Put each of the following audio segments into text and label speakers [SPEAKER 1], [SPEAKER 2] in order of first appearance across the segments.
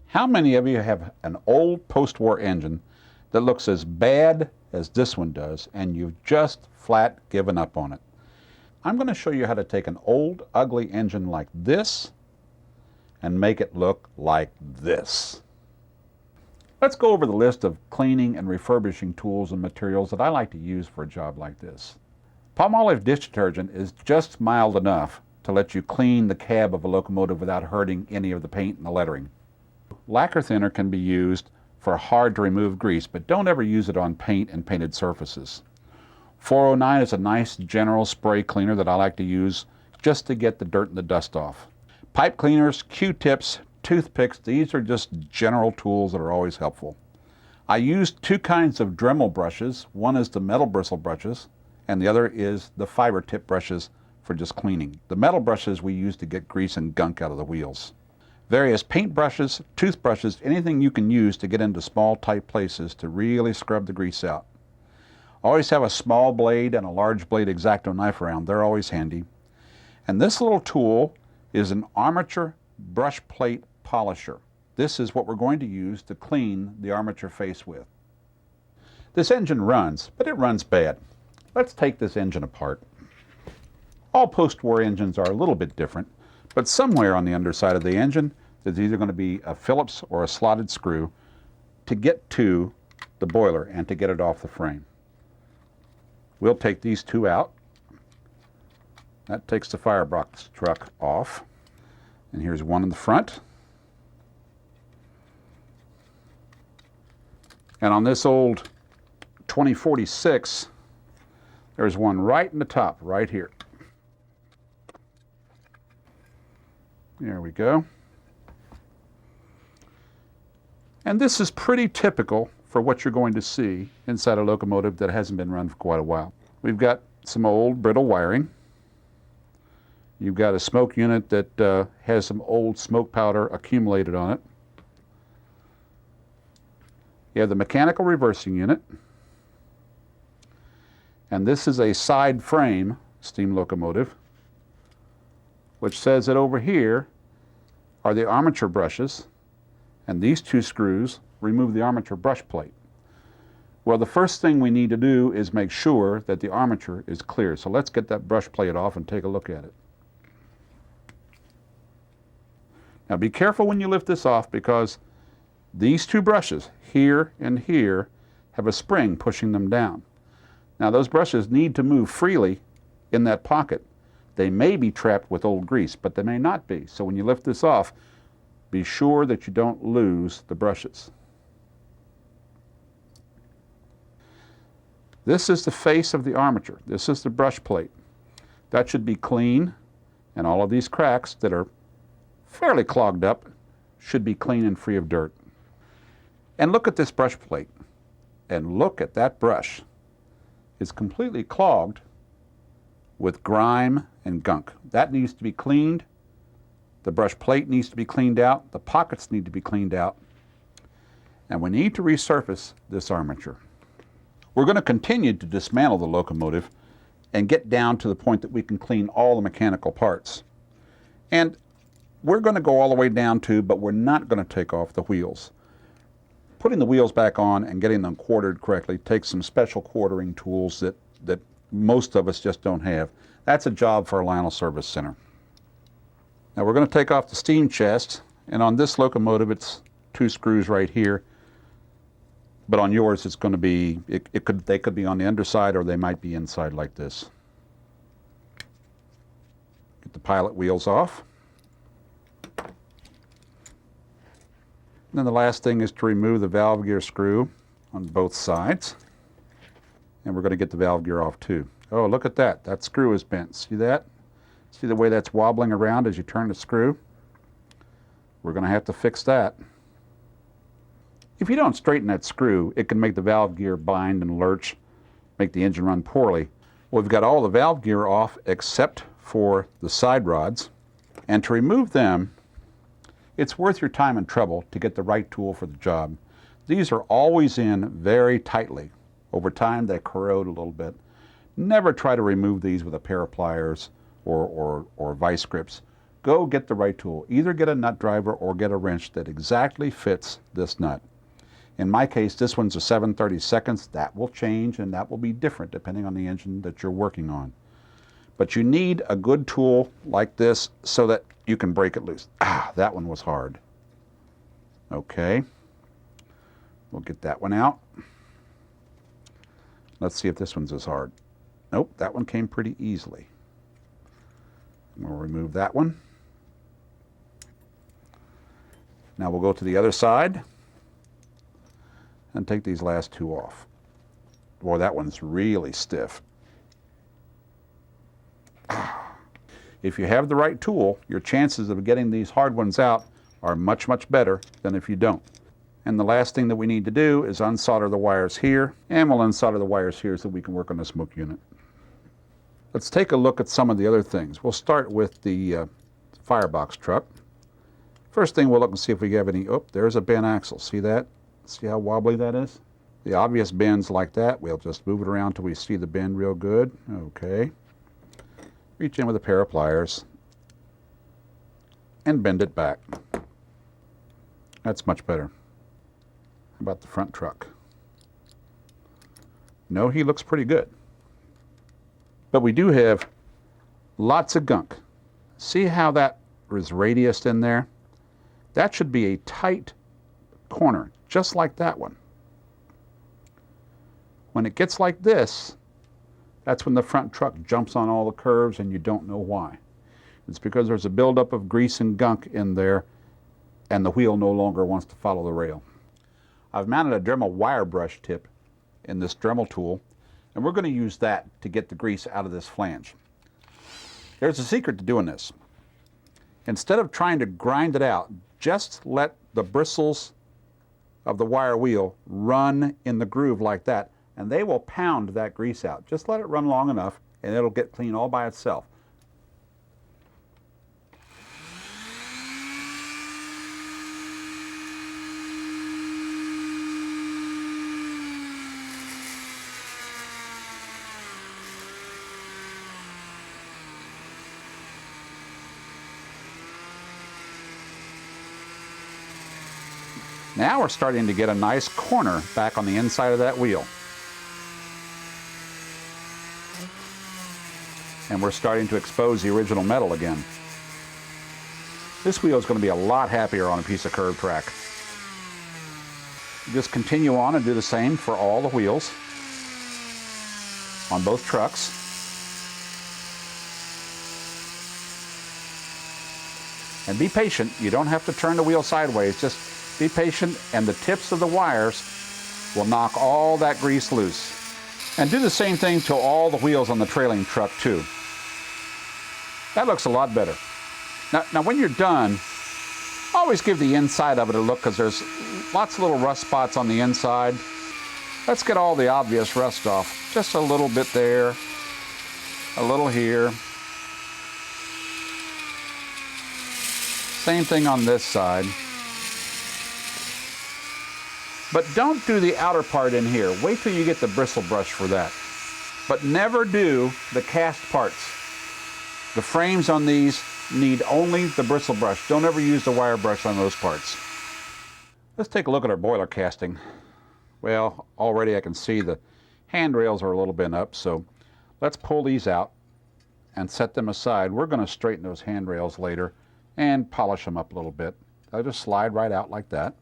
[SPEAKER 1] How many of you have an old post-war engine that looks as bad as this one does and you've just flat given up on it? I'm going to show you how to take an old ugly engine like this and make it look like this. Let's go over the list of cleaning and refurbishing tools and materials that I like to use for a job like this. Palmolive dish detergent is just mild enough to let you clean the cab of a locomotive without hurting any of the paint and the lettering. Lacquer thinner can be used for hard to remove grease, but don't ever use it on paint and painted surfaces. 409 is a nice general spray cleaner that I like to use just to get the dirt and the dust off. Pipe cleaners, Q-tips, toothpicks, these are just general tools that are always helpful. I use two kinds of Dremel brushes. One is the metal bristle brushes, and the other is the fiber tip brushes for just cleaning. The metal brushes we use to get grease and gunk out of the wheels. Various paint brushes, toothbrushes, anything you can use to get into small tight places to really scrub the grease out. Always have a small blade and a large blade X-Acto knife around. They're always handy. And this little tool is an armature brush plate polisher. This is what we're going to use to clean the armature face with. This engine runs, but it runs bad. Let's take this engine apart. All post-war engines are a little bit different, but somewhere on the underside of the engine there's either going to be a Phillips or a slotted screw to get to the boiler and to get it off the frame. We'll take these two out. That takes the firebox truck off. And here's one in the front. And on this old 2046, there's one right in the top, right here. There we go. And this is pretty typical for what you're going to see inside a locomotive that hasn't been run for quite a while. We've got some old brittle wiring. You've got a smoke unit that has some old smoke powder accumulated on it. You have the mechanical reversing unit. And this is a side frame steam locomotive, which says that over here are the armature brushes, and these two screws remove the armature brush plate. Well, the first thing we need to do is make sure that the armature is clear. So let's get that brush plate off and take a look at it. Now be careful when you lift this off, because these two brushes, here and here, have a spring pushing them down. Now those brushes need to move freely in that pocket. They may be trapped with old grease, but they may not be. So when you lift this off, be sure that you don't lose the brushes. This is the face of the armature. This is the brush plate. That should be clean, and all of these cracks that are fairly clogged up should be clean and free of dirt. And look at this brush plate, and look at that brush. It's completely clogged with grime and gunk. That needs to be cleaned. The brush plate needs to be cleaned out. The pockets need to be cleaned out. And we need to resurface this armature. We're going to continue to dismantle the locomotive and get down to the point that we can clean all the mechanical parts. And we're going to go all the way down to, but we're not going to take off the wheels. Putting the wheels back on and getting them quartered correctly takes some special quartering tools that most of us just don't have. That's a job for a Lionel Service Center. Now we're going to take off the steam chest, and on this locomotive it's two screws right here, but on yours it's going to be, they could be on the underside or they might be inside like this. Get the pilot wheels off. And then the last thing is to remove the valve gear screw on both sides. And we're going to get the valve gear off too. Oh, look at that. That screw is bent. See that? See the way that's wobbling around as you turn the screw? We're going to have to fix that. If you don't straighten that screw, it can make the valve gear bind and lurch, make the engine run poorly. Well, we've got all the valve gear off except for the side rods. And to remove them, it's worth your time and trouble to get the right tool for the job. These are always in very tightly. Over time they corrode a little bit. Never try to remove these with a pair of pliers or vice grips, go get the right tool. Either get a nut driver or get a wrench that exactly fits this nut. In my case, this one's a 7/32. That will change and that will be different depending on the engine that you're working on. But you need a good tool like this so that you can break it loose. Ah, that one was hard. Okay, we'll get that one out. Let's see if this one's as hard. Nope, that one came pretty easily. We'll remove that one. Now we'll go to the other side and take these last two off. Boy, that one's really stiff. If you have the right tool, your chances of getting these hard ones out are much, much better than if you don't. And the last thing that we need to do is unsolder the wires here, and we'll unsolder the wires here so we can work on the smoke unit. Let's take a look at some of the other things. We'll start with the firebox truck. First thing, we'll look and see if we have any, oh, there's a bent axle. See that? See how wobbly that is? The obvious bends like that, we'll just move it around till we see the bend real good. Okay. Reach in with a pair of pliers and bend it back. That's much better. How about the front truck? No, he looks pretty good. But we do have lots of gunk. See how that is radiused in there? That should be a tight corner, just like that one. When it gets like this, that's when the front truck jumps on all the curves and you don't know why. It's because there's a buildup of grease and gunk in there and the wheel no longer wants to follow the rail. I've mounted a Dremel wire brush tip in this Dremel tool, and we're going to use that to get the grease out of this flange. There's a secret to doing this. Instead of trying to grind it out, just let the bristles of the wire wheel run in the groove like that, and they will pound that grease out. Just let it run long enough and it'll get clean all by itself. Now we're starting to get a nice corner back on the inside of that wheel. And we're starting to expose the original metal again. This wheel is going to be a lot happier on a piece of curved track. Just continue on and do the same for all the wheels on both trucks. And be patient. You don't have to turn the wheel sideways. Just be patient, and the tips of the wires will knock all that grease loose. And do the same thing to all the wheels on the trailing truck too. That looks a lot better. Now when you're done, always give the inside of it a look, because there's lots of little rust spots on the inside. Let's get all the obvious rust off. Just a little bit there, a little here. Same thing on this side. But don't do the outer part in here. Wait till you get the bristle brush for that. But never do the cast parts. The frames on these need only the bristle brush. Don't ever use the wire brush on those parts. Let's take a look at our boiler casting. Well, already I can see the handrails are a little bent up, so let's pull these out and set them aside. We're going to straighten those handrails later and polish them up a little bit. They'll just slide right out like that.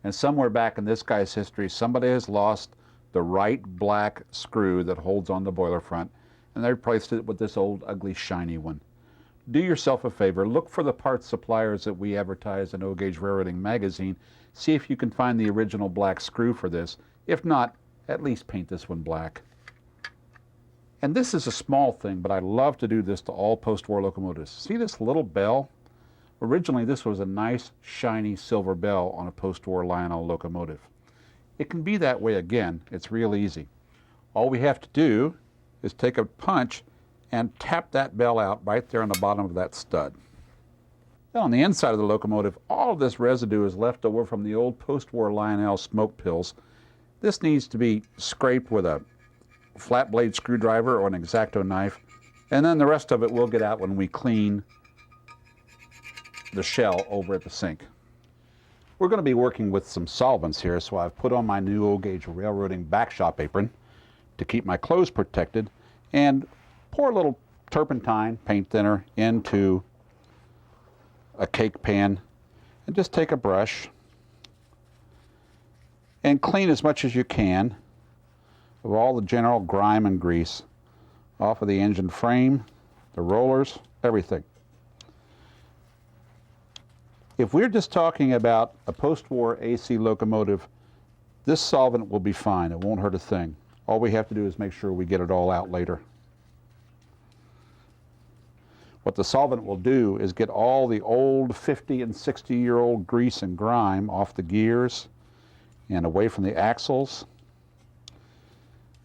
[SPEAKER 1] And somewhere back in this guy's history, somebody has lost the right black screw that holds on the boiler front, and they replaced it with this old ugly shiny one. Do yourself a favor, look for the parts suppliers that we advertise in O-Gauge Railroading magazine. See if you can find the original black screw for this. If not, at least paint this one black. And this is a small thing, but I love to do this to all post-war locomotives. See this little bell? Originally, this was a nice, shiny silver bell on a post-war Lionel locomotive. It can be that way again. It's real easy. All we have to do is take a punch and tap that bell out right there on the bottom of that stud. Then on the inside of the locomotive, all of this residue is left over from the old post-war Lionel smoke pills. This needs to be scraped with a flat blade screwdriver or an X-Acto knife And then the rest of it we'll get out when we clean the shell over at the sink. We're going to be working with some solvents here, so I've put on my new O-Gauge railroading back shop apron to keep my clothes protected, and pour a little turpentine paint thinner into a cake pan, and just take a brush and clean as much as you can of all the general grime and grease off of the engine frame, the rollers, everything. If we're just talking about a post-war AC locomotive, this solvent will be fine. It won't hurt a thing. All we have to do is make sure we get it all out later. What the solvent will do is get all the old 50 and 60-year-old grease and grime off the gears and away from the axles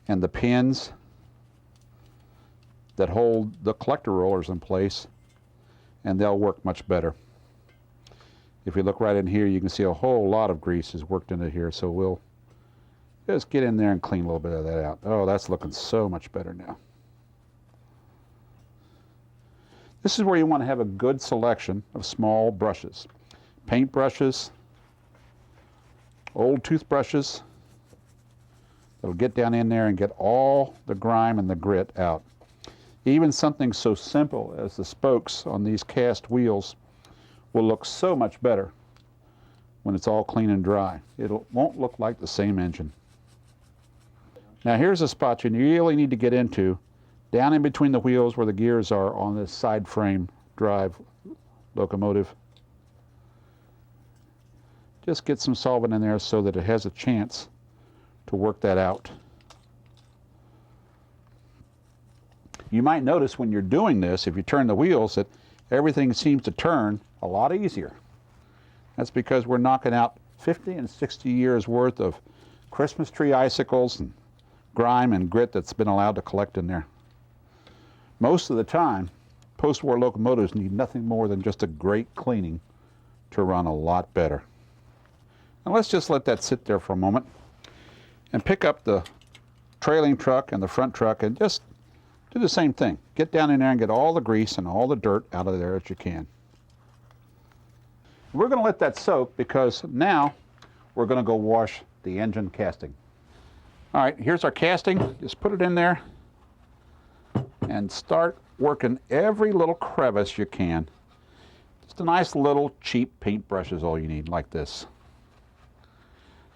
[SPEAKER 1] and the pins that hold the collector rollers in place, and they'll work much better. If you look right in here, you can see a whole lot of grease is worked into here, so we'll just get in there and clean a little bit of that out. Oh, that's looking so much better now. This is where you want to have a good selection of small brushes. Paint brushes, old toothbrushes that'll get down in there and get all the grime and the grit out. Even something so simple as the spokes on these cast wheels will look so much better when it's all clean and dry. It won't look like the same engine. Now here's a spot you really need to get into, down in between the wheels where the gears are on this side frame drive locomotive. Just get some solvent in there so that it has a chance to work that out. You might notice when you're doing this, if you turn the wheels, that everything seems to turn a lot easier. That's because we're knocking out 50 and 60 years worth of Christmas tree icicles and grime and grit that's been allowed to collect in there. Most of the time, post-war locomotives need nothing more than just a great cleaning to run a lot better. Now let's just let that sit there for a moment and pick up the trailing truck and the front truck and just do the same thing. Get down in there and get all the grease and all the dirt out of there that you can. We're going to let that soak because now we're going to go wash the engine casting. All right, here's our casting. Just put it in there and start working every little crevice you can. Just a nice little cheap paintbrush is all you need, like this.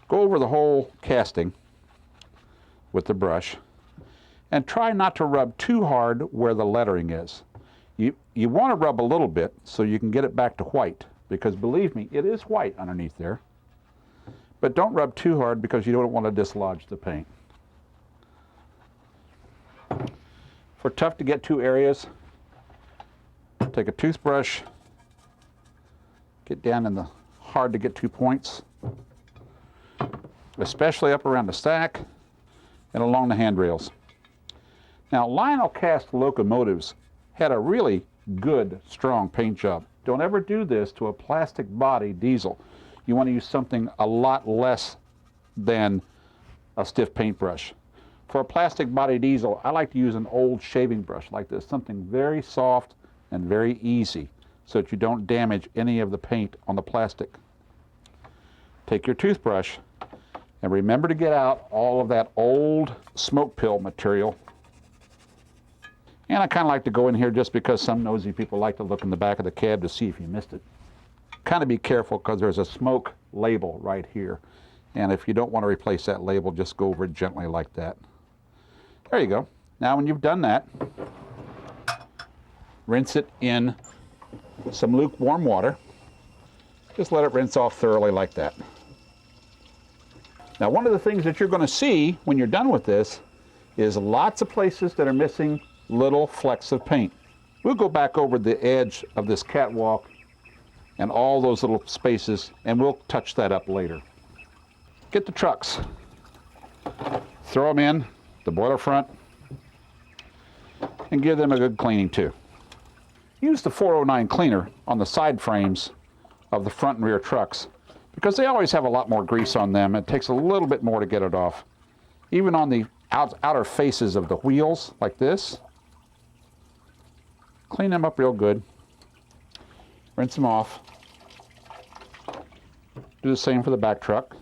[SPEAKER 1] Go over the whole casting with the brush and try not to rub too hard where the lettering is. You want to rub a little bit so you can get it back to white, because believe me, it is white underneath there. But don't rub too hard because you don't want to dislodge the paint. For tough to get to areas, take a toothbrush, get down in the hard to get to points, especially up around the stack and along the handrails. Now, Lionel cast locomotives had a really good, strong paint job. Don't ever do this to a plastic body diesel. You want to use something a lot less than a stiff paintbrush. For a plastic body diesel, I like to use an old shaving brush like this, something very soft and very easy so that you don't damage any of the paint on the plastic. Take your toothbrush and remember to get out all of that old smoke pill material. And I kind of like to go in here just because some nosy people like to look in the back of the cab to see if you missed it. Kind of be careful because there's a smoke label right here. And if you don't want to replace that label, just go over it gently like that. There you go. Now when you've done that, rinse it in some lukewarm water. Just let it rinse off thoroughly like that. Now one of the things that you're going to see when you're done with this is lots of places that are missing little flecks of paint. We'll go back over the edge of this catwalk and all those little spaces, and we'll touch that up later. Get the trucks, throw them in the boiler front, and give them a good cleaning too. Use the 409 cleaner on the side frames of the front and rear trucks because they always have a lot more grease on them. It takes a little bit more to get it off. Even on the outer faces of the wheels like this, clean them up real good. Rinse them off. Do the same for the back truck.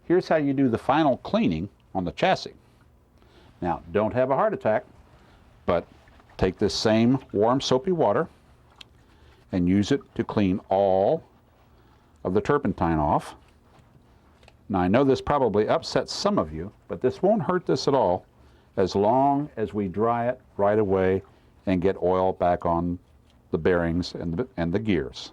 [SPEAKER 1] Here's how you do the final cleaning on the chassis. Now, don't have a heart attack, but take this same warm soapy water and use it to clean all of the turpentine off. Now, I know this probably upsets some of you, but this won't hurt this at all as long as we dry it right away and get oil back on the bearings and the gears.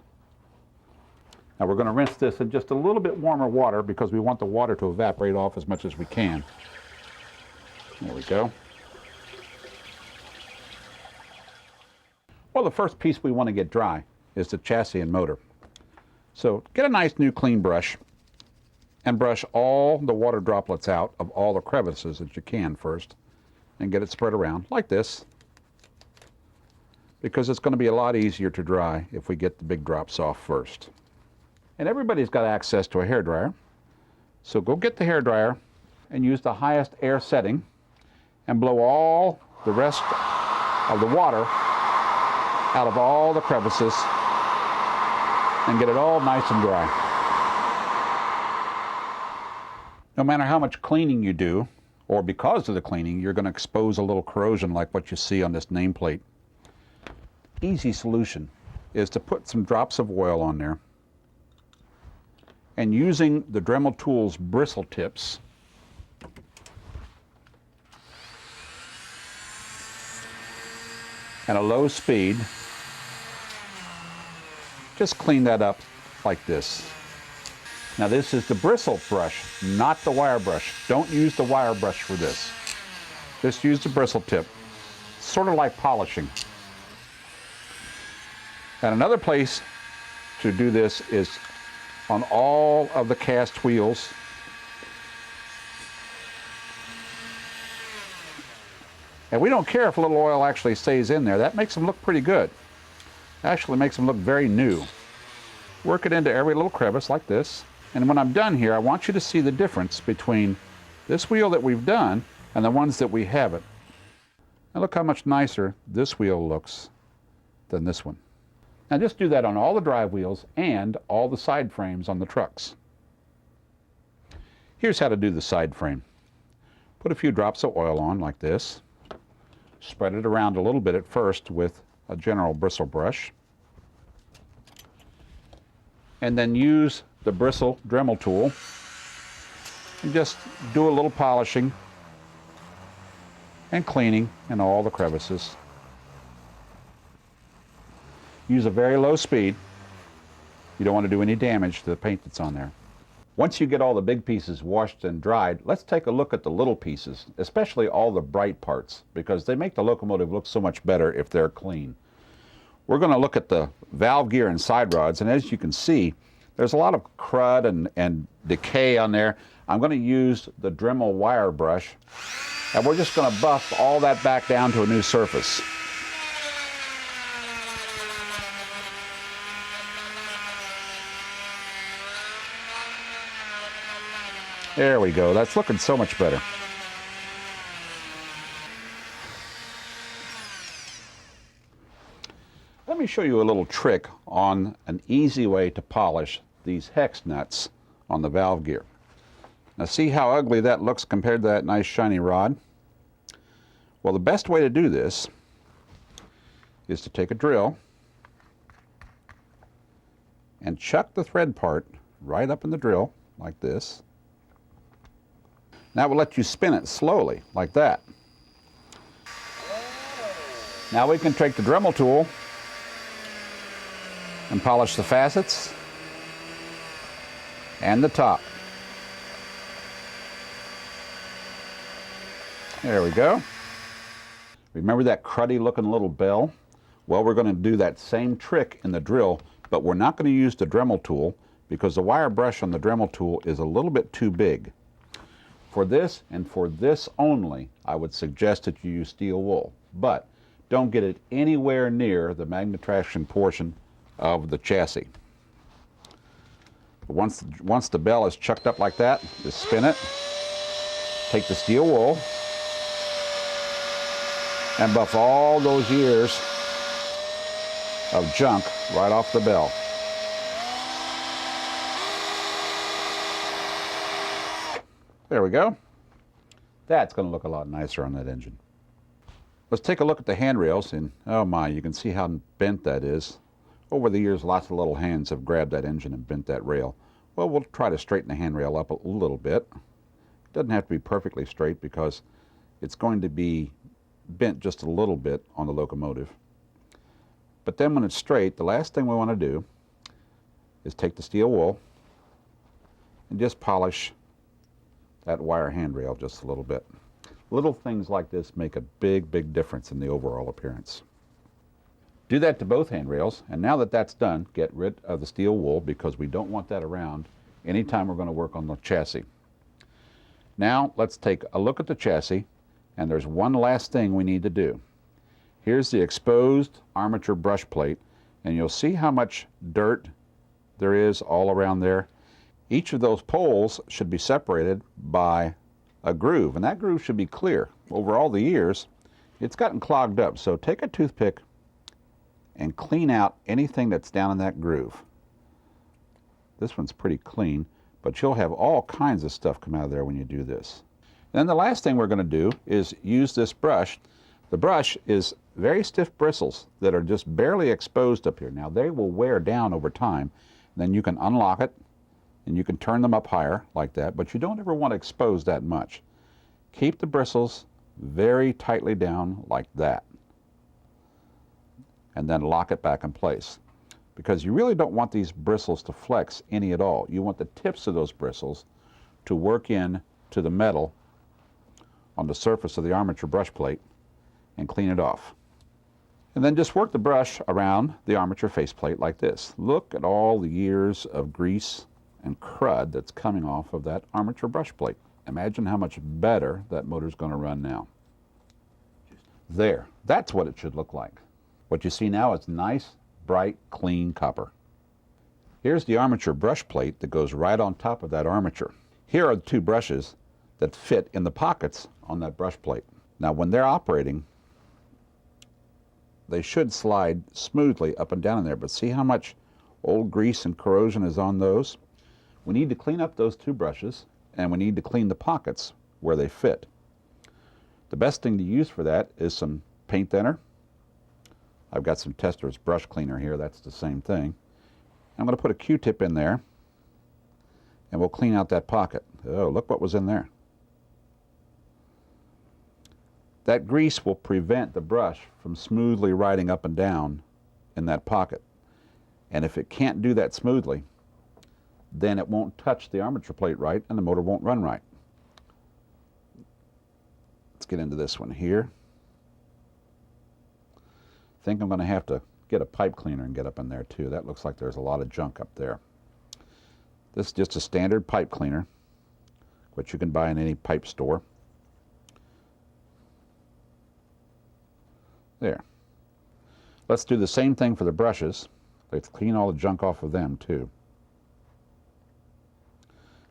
[SPEAKER 1] Now we're going to rinse this in just a little bit warmer water because we want the water to evaporate off as much as we can. There we go. Well, the first piece we want to get dry is the chassis and motor. So get a nice new clean brush and brush all the water droplets out of all the crevices that you can first and get it spread around like this, because it's going to be a lot easier to dry if we get the big drops off first. And everybody's got access to a hairdryer, so go get the hairdryer and use the highest air setting and blow all the rest of the water out of all the crevices and get it all nice and dry. No matter how much cleaning you do, or because of the cleaning, you're going to expose a little corrosion like what you see on this nameplate. Easy solution is to put some drops of oil on there, and using the Dremel tool's bristle tips, at a low speed, just clean that up like this. Now this is the bristle brush, not the wire brush. Don't use the wire brush for this. Just use the bristle tip, sort of like polishing. And another place to do this is on all of the cast wheels. And we don't care if a little oil actually stays in there. That makes them look pretty good. Actually makes them look very new. Work it into every little crevice like this. And when I'm done here, I want you to see the difference between this wheel that we've done and the ones that we haven't. Now look how much nicer this wheel looks than this one. Now just do that on all the drive wheels and all the side frames on the trucks. Here's how to do the side frame. Put a few drops of oil on like this. Spread it around a little bit at first with a general bristle brush. And then use the bristle Dremel tool and just do a little polishing and cleaning in all the crevices. Use a very low speed. You don't want to do any damage to the paint that's on there. Once you get all the big pieces washed and dried, let's take a look at the little pieces, especially all the bright parts, because they make the locomotive look so much better if they're clean. We're going to look at the valve gear and side rods, and as you can see, there's a lot of crud and decay on there. I'm going to use the Dremel wire brush, and we're just going to buff all that back down to a new surface. There we go. That's looking so much better. Let me show you a little trick on an easy way to polish these hex nuts on the valve gear. Now see how ugly that looks compared to that nice shiny rod? Well, the best way to do this is to take a drill and chuck the thread part right up in the drill like this. That will let you spin it slowly like that. Now we can take the Dremel tool and polish the facets and the top. There we go. Remember that cruddy looking little bell? Well, we're going to do that same trick in the drill, but we're not going to use the Dremel tool because the wire brush on the Dremel tool is a little bit too big. For this and for this only, I would suggest that you use steel wool, but don't get it anywhere near the magnetraction portion of the chassis. Once the bell is chucked up like that, just spin it, take the steel wool, and buff all those years of junk right off the bell. There we go. That's going to look a lot nicer on that engine. Let's take a look at the handrails, and oh my, you can see how bent that is. Over the years, lots of little hands have grabbed that engine and bent that rail. Well, we'll try to straighten the handrail up a little bit. It doesn't have to be perfectly straight because it's going to be bent just a little bit on the locomotive. But then when it's straight, the last thing we want to do is take the steel wool and just polish that wire handrail just a little bit. Little things like this make a big, big difference in the overall appearance. Do that to both handrails, and now that that's done, get rid of the steel wool because we don't want that around anytime we're going to work on the chassis. Now let's take a look at the chassis, and there's one last thing we need to do. Here's the exposed armature brush plate, and you'll see how much dirt there is all around there. Each of those poles should be separated by a groove, and that groove should be clear. Over all the years, it's gotten clogged up, so take a toothpick and clean out anything that's down in that groove. This one's pretty clean, but you'll have all kinds of stuff come out of there when you do this. Then the last thing we're going to do is use this brush. The brush is very stiff bristles that are just barely exposed up here. Now they will wear down over time. Then you can unlock it and you can turn them up higher like that, but you don't ever want to expose that much. Keep the bristles very tightly down like that, and then lock it back in place, because you really don't want these bristles to flex any at all. You want the tips of those bristles to work in to the metal on the surface of the armature brush plate and clean it off. And then just work the brush around the armature faceplate like this. Look at all the years of grease and crud that's coming off of that armature brush plate. Imagine how much better that motor's going to run now. There, that's what it should look like. What you see now is nice, bright, clean copper. Here's the armature brush plate that goes right on top of that armature. Here are the two brushes that fit in the pockets on that brush plate. Now when they're operating, they should slide smoothly up and down in there, but see how much old grease and corrosion is on those? We need to clean up those two brushes, and we need to clean the pockets where they fit. The best thing to use for that is some paint thinner. I've got some Tester's brush cleaner here, that's the same thing. I'm going to put a Q-tip in there, and we'll clean out that pocket. Oh, look what was in there. That grease will prevent the brush from smoothly riding up and down in that pocket. And if it can't do that smoothly, then it won't touch the armature plate right and the motor won't run right. Let's get into this one here. I think I'm going to have to get a pipe cleaner and get up in there too. That looks like there's a lot of junk up there. This is just a standard pipe cleaner, which you can buy in any pipe store. There. Let's do the same thing for the brushes. Let's clean all the junk off of them too.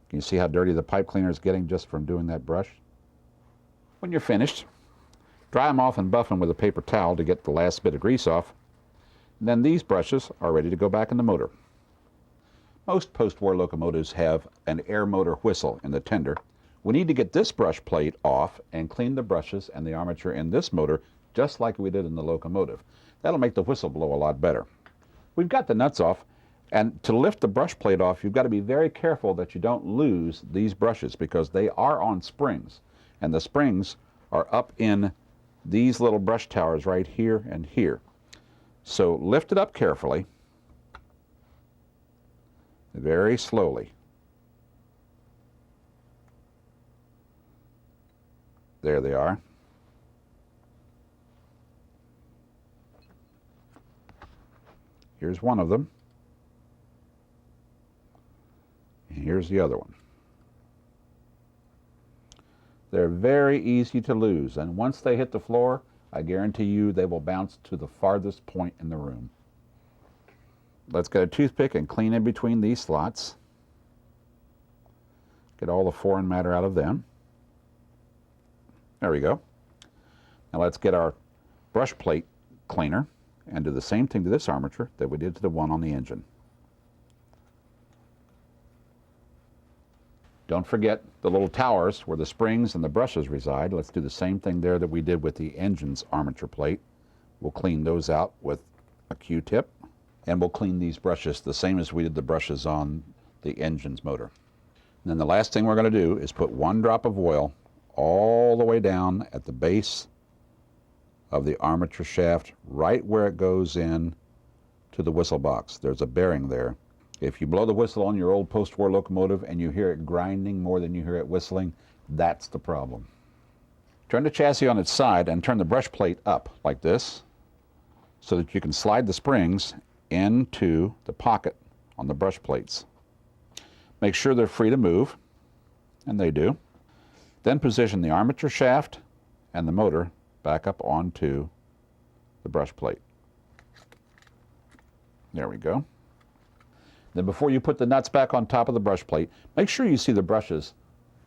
[SPEAKER 1] Can you see how dirty the pipe cleaner is getting just from doing that brush? When you're finished, dry them off and buff them with a paper towel to get the last bit of grease off. And then these brushes are ready to go back in the motor. Most post-war locomotives have an air motor whistle in the tender. We need to get this brush plate off and clean the brushes and the armature in this motor just like we did in the locomotive. That'll make the whistle blow a lot better. We've got the nuts off, and to lift the brush plate off, you've got to be very careful that you don't lose these brushes because they are on springs, and the springs are up in these little brush towers right here and here. So lift it up carefully, very slowly. There they are. Here's one of them. And here's the other one. They're very easy to lose, and once they hit the floor, I guarantee you they will bounce to the farthest point in the room. Let's get a toothpick and clean in between these slots. Get all the foreign matter out of them. There we go. Now let's get our brush plate cleaner and do the same thing to this armature that we did to the one on the engine. Don't forget the little towers where the springs and the brushes reside. Let's do the same thing there that we did with the engine's armature plate. We'll clean those out with a Q-tip, and we'll clean these brushes the same as we did the brushes on the engine's motor. And then the last thing we're going to do is put 1 drop of oil all the way down at the base of the armature shaft, right where it goes in to the whistle box. There's a bearing there. If you blow the whistle on your old post-war locomotive and you hear it grinding more than you hear it whistling, that's the problem. Turn the chassis on its side and turn the brush plate up like this so that you can slide the springs into the pocket on the brush plates. Make sure they're free to move, and they do. Then position the armature shaft and the motor back up onto the brush plate. There we go. Then before you put the nuts back on top of the brush plate, make sure you see the brushes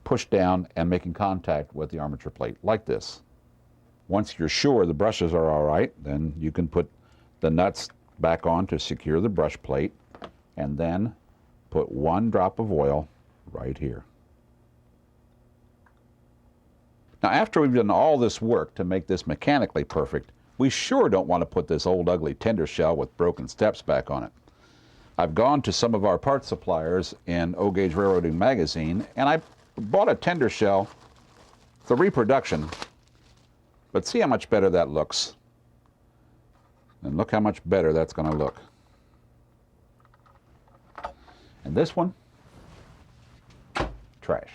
[SPEAKER 1] pushed down and making contact with the armature plate, like this. Once you're sure the brushes are all right, then you can put the nuts back on to secure the brush plate, and then put 1 drop of oil right here. Now, after we've done all this work to make this mechanically perfect, we sure don't want to put this old ugly tender shell with broken steps back on it. I've gone to some of our parts suppliers in O-Gauge Railroading magazine, and I bought a tender shell for reproduction, but see how much better that looks. And look how much better that's going to look. And this one, trash.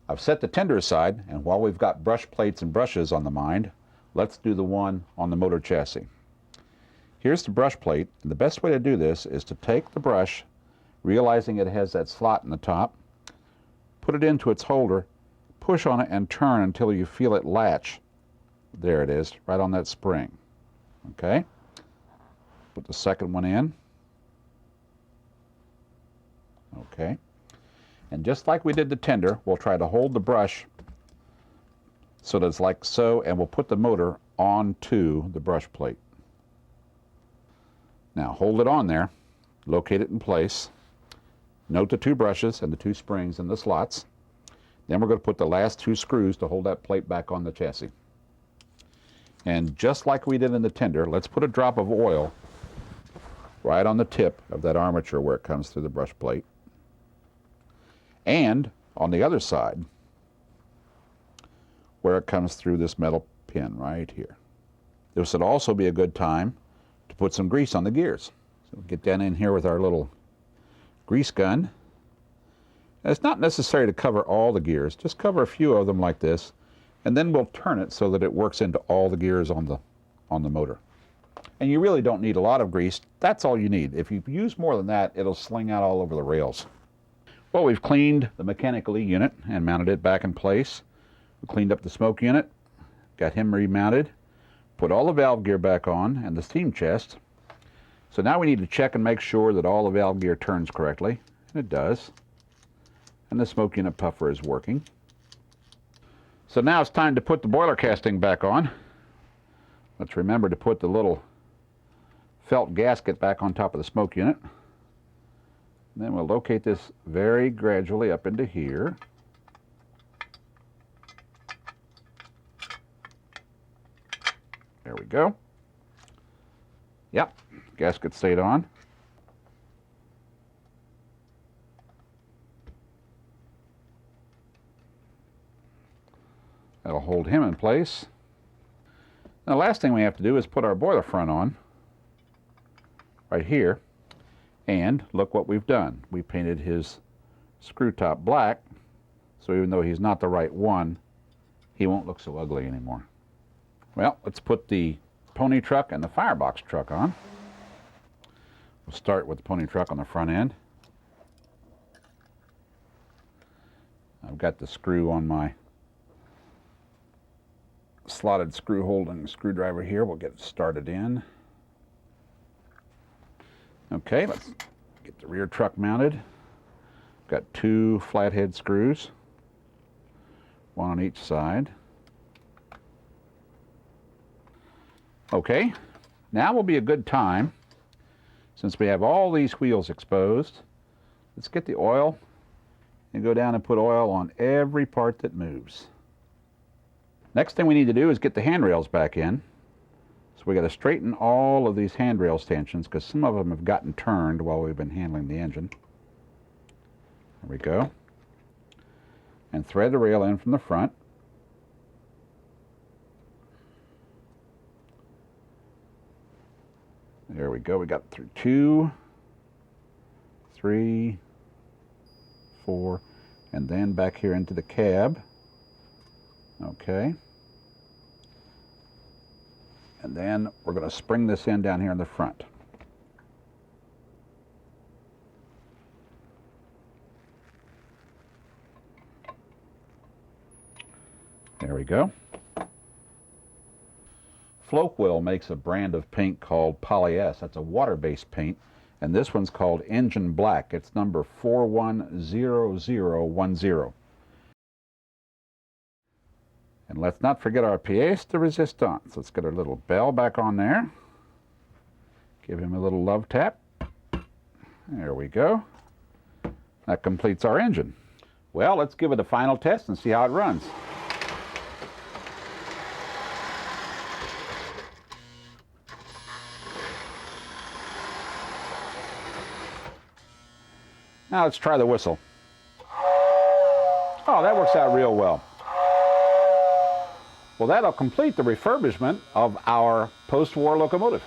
[SPEAKER 1] I've set the tender aside, and while we've got brush plates and brushes on the mind, let's do the one on the motor chassis. Here's the brush plate, and the best way to do this is to take the brush, realizing it has that slot in the top, put it into its holder, push on it and turn until you feel it latch. There it is, right on that spring. Okay? Put the second one in. Okay. And just like we did the tender, we'll try to hold the brush so that it's like so, and we'll put the motor onto the brush plate. Now hold it on there, locate it in place, note the 2 brushes and the 2 springs in the slots. Then we're going to put the last 2 screws to hold that plate back on the chassis. And just like we did in the tender, let's put a drop of oil right on the tip of that armature where it comes through the brush plate. And on the other side, where it comes through this metal pin right here. This would also be a good time to put some grease on the gears. So we'll get down in here with our little grease gun. And it's not necessary to cover all the gears, just cover a few of them like this, and then we'll turn it so that it works into all the gears on the motor. And you really don't need a lot of grease, that's all you need. If you use more than that, it'll sling out all over the rails. Well, we've cleaned the mechanical unit and mounted it back in place. We cleaned up the smoke unit, got him remounted, put all the valve gear back on and the steam chest. So now we need to check and make sure that all the valve gear turns correctly, and it does. And the smoke unit puffer is working. So now it's time to put the boiler casting back on. Let's remember to put the little felt gasket back on top of the smoke unit. And then we'll locate this very gradually up into here. There we go. Yep, gasket stayed on. That'll hold him in place. Now, the last thing we have to do is put our boiler front on right here. And look what we've done. We painted his screw top black, so even though he's not the right one, he won't look so ugly anymore. Well, let's put the pony truck and the firebox truck on. We'll start with the pony truck on the front end. I've got the screw on my slotted screw holding screwdriver here. We'll get it started in. Okay, let's get the rear truck mounted. Got 2 flathead screws, 1 on each side. Okay, now will be a good time, since we have all these wheels exposed. Let's get the oil and go down and put oil on every part that moves. Next thing we need to do is get the handrails back in. So we got to straighten all of these handrail stanchions because some of them have gotten turned while we've been handling the engine. There we go. And thread the rail in from the front. There we go. We got through 2, 3, 4, and then back here into the cab. Okay. And then we're going to spring this in down here in the front. There we go. Floquil makes a brand of paint called Poly S. That's a water-based paint. And this one's called Engine Black. It's number 410010. And let's not forget our pièce de résistance. Let's get our little bell back on there. Give him a little love tap. There we go. That completes our engine. Well, let's give it a final test and see how it runs. Now let's try the whistle. Oh, that works out real well. Well, that'll complete the refurbishment of our post-war locomotive.